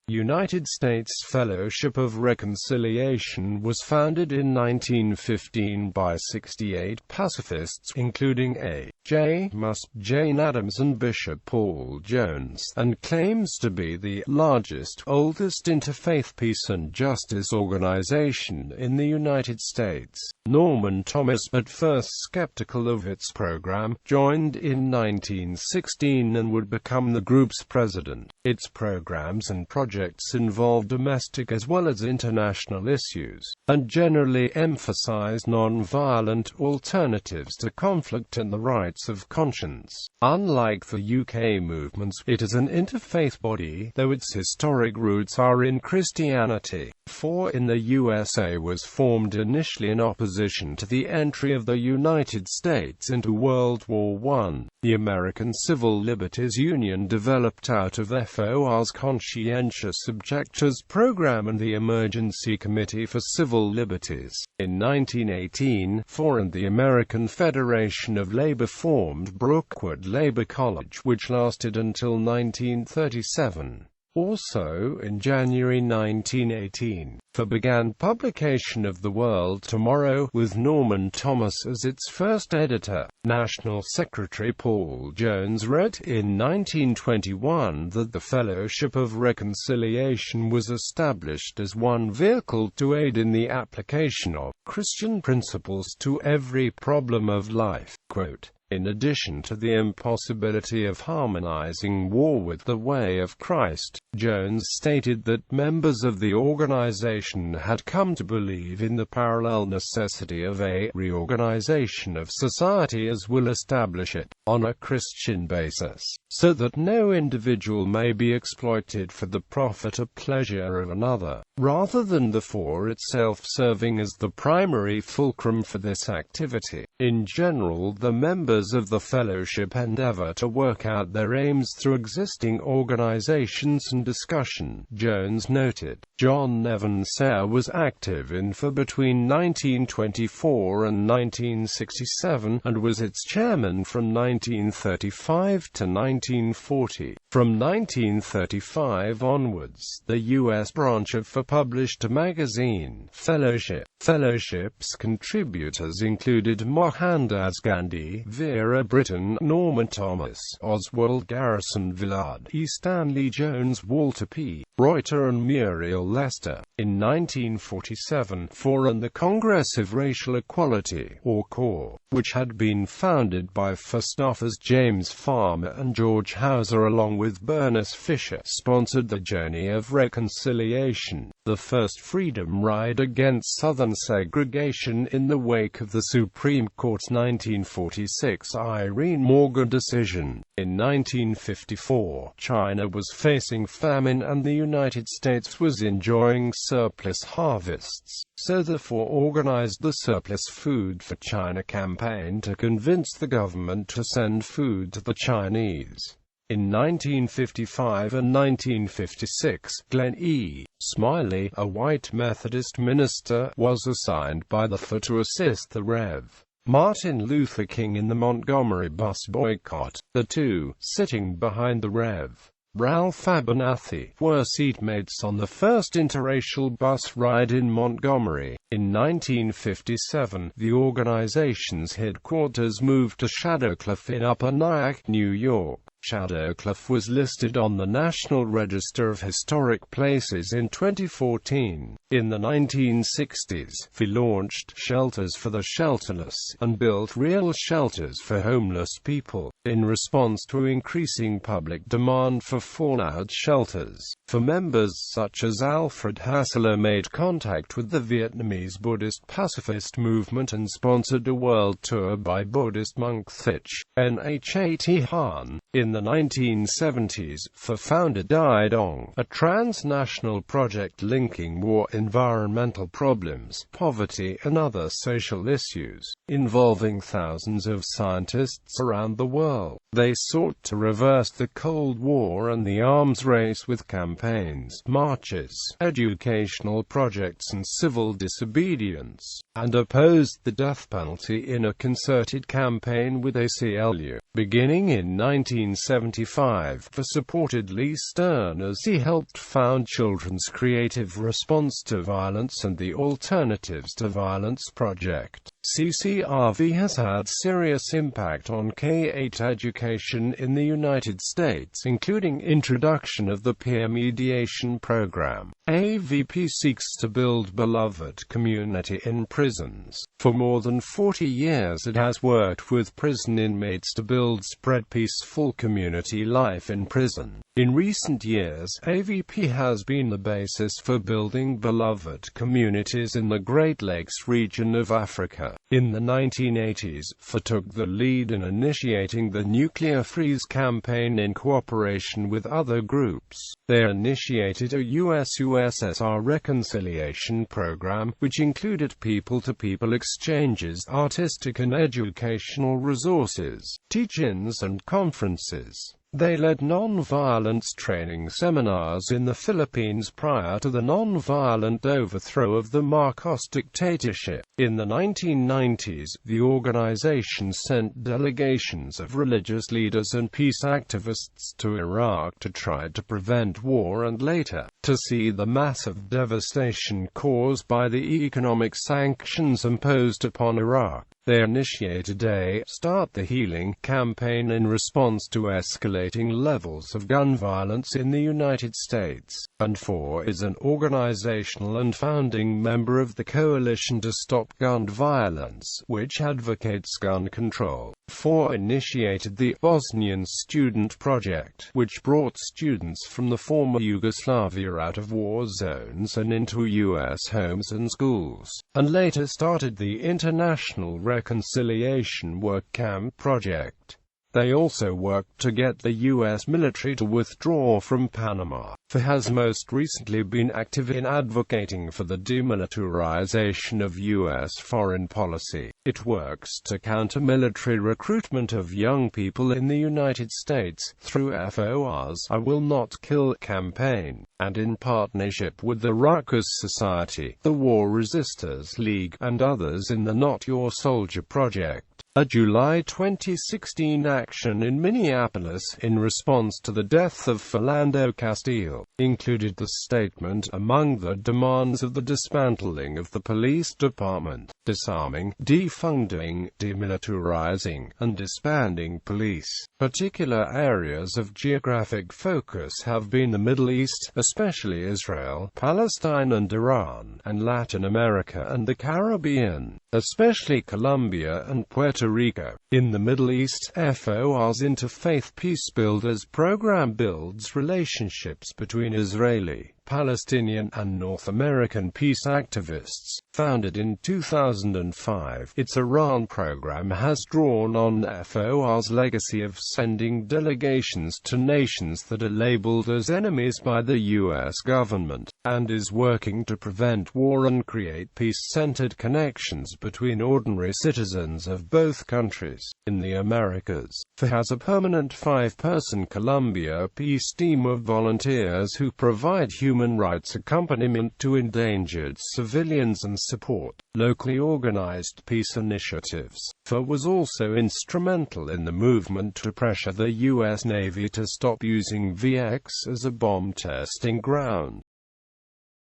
United States Fellowship of Reconciliation was founded in 1915 by 68 pacifists, including A.J.Muste, Jane Addams and Bishop Paul Jones, and claims to be the largest, oldest interfaith peace and justice organization in the United States. Norman Thomas, at first skeptical of its program, joined in 1916 and would become the group's president. Its programs and projects involve domestic as well as international issues, and generally emphasize non-violent alternatives to conflict and the rights of conscience. Unlike the UK movements, it is an interfaith body, though its historic roots are in Christianity. For in the USA was formed initially in opposition to the entry of the United States into World War I. The American Civil Liberties Union developed out of FOR's Conscientious Objectors Program and the Emergency Committee for Civil Liberties. In 1918, FOR and the American Federation of Labor formed Brookwood Labor College, which lasted until 1937. Also, in January 1918, FOR began publication of The World Tomorrow, with Norman Thomas as its first editor. National Secretary Paul Jones wrote in 1921 that the Fellowship of Reconciliation was established as one vehicle to aid in the application of Christian principles to every problem of life. Quote, "In addition to the impossibility of harmonizing war with the way of Christ," Jones stated that members of the organization had come to believe in the parallel necessity of a reorganization of society as will establish it on a Christian basis, so that no individual may be exploited for the profit or pleasure of another, rather than the FOR itself serving as the primary fulcrum for this activity. In general, the members of the Fellowship endeavor to work out their aims through existing organizations and discussion. Jones noted, John Nevin Sayre was active in FOR between 1924 and 1967, and was its chairman from 1935 to 1940. From 1935 onwards, the U.S. branch of FOR published a magazine, Fellowship. Fellowship's contributors included Mohandas Gandhi, Vera Brittain, Norman Thomas, Oswald Garrison Villard, E. Stanley Jones, Walter P. Reuter and Muriel Lester. In 1947, FOR and the Congress of Racial Equality, or CORE, which had been founded by FOR staffers James Farmer and George Hauser along with Bernice Fisher, sponsored the Journey of Reconciliation, the first freedom ride against Southern segregation in the wake of the Supreme Court's 1946 Irene Morgan decision. In 1954, China was facing famine and the United States was enjoying surplus harvests, so the FOR organized the Surplus Food for China campaign to convince the government to send food to the Chinese. In 1955 and 1956, Glenn E. Smiley, a white Methodist minister, was assigned by the FOR to assist the Rev. Martin Luther King in the Montgomery bus boycott. The two, sitting behind the Rev. Ralph Abernathy, were seatmates on the first interracial bus ride in Montgomery. In 1957, the organization's headquarters moved to Shadowcliff in Upper Nyack, New York. Shadowcliff was listed on the National Register of Historic Places in 2014. In the 1960s, FOR launched Shelters for the Shelterless, and built real shelters for homeless people, in response to increasing public demand for fallout shelters. FOR members such as Alfred Hassler made contact with the Vietnamese Buddhist pacifist movement and sponsored a world tour by Buddhist monk Thich Nhat Hanh. In the 1970s, FOR founded Dai Dong, a transnational project linking war, environmental problems, poverty and other social issues, involving thousands of scientists around the world. They sought to reverse the Cold War and the arms race with campaigns campaigns, marches, educational projects and civil disobedience, and opposed the death penalty in a concerted campaign with ACLU. Beginning in 1975, he supported Lee Stern as he helped found Children's Creative Response to Violence and the Alternatives to Violence Project. CCRV has had serious impact on K-8 education in the United States, including introduction of the peer mediation program. AVP seeks to build beloved community in prisons. For more than 40 years it has worked with prison inmates to spread peaceful community life in prison. In recent years, AVP has been the basis for building beloved communities in the Great Lakes region of Africa. In the 1980s, FA took the lead in initiating the Nuclear Freeze campaign in cooperation with other groups. They initiated a US-USSR reconciliation program, which included people-to-people exchanges, artistic and educational resources, teach-ins and conferences. They led non-violence training seminars in the Philippines prior to the non-violent overthrow of the Marcos dictatorship. In the 1990s, the organization sent delegations of religious leaders and peace activists to Iraq to try to prevent war and later, to see the massive devastation caused by the economic sanctions imposed upon Iraq. They initiated a Start the Healing campaign in response to escalating levels of gun violence in the United States, and FA is an organizational and founding member of the Coalition to Stop Gun Violence, which advocates gun control. FA initiated the Bosnian Student Project, which brought students from the former Yugoslavia out of war zones and into U.S. homes and schools, and later started the International Reconciliation Work Camp Project. They also worked to get the U.S. military to withdraw from Panama. FA has most recently been active in advocating for the demilitarization of U.S. foreign policy. It works to counter military recruitment of young people in the United States through FOR's I Will Not Kill campaign, and in partnership with the Rutgers Society, the War Resisters League, and others in the Not Your Soldier Project. A July 2016 action in Minneapolis, in response to the death of Philando Castile, included the statement among the demands of the dismantling of the police department, disarming, defunding, demilitarizing, and disbanding police. Particular areas of geographic focus have been the Middle East, especially Israel, Palestine and Iran, and Latin America and the Caribbean, especially Colombia and Puerto Rico. In the Middle East, FOR's Interfaith Peacebuilders program builds relationships between Israeli, Palestinian, and North American peace activists. Founded in 2005, its Iran program has drawn on FOR's legacy of sending delegations to nations that are labeled as enemies by the U.S. government, and is working to prevent war and create peace-centered connections between ordinary citizens of both countries. In the Americas, FA has a permanent 5-person Colombia peace team of volunteers who provide human rights accompaniment to endangered civilians and support locally organized peace initiatives. FA was also instrumental in the movement to pressure the U.S. Navy to stop using VX as a bomb testing ground.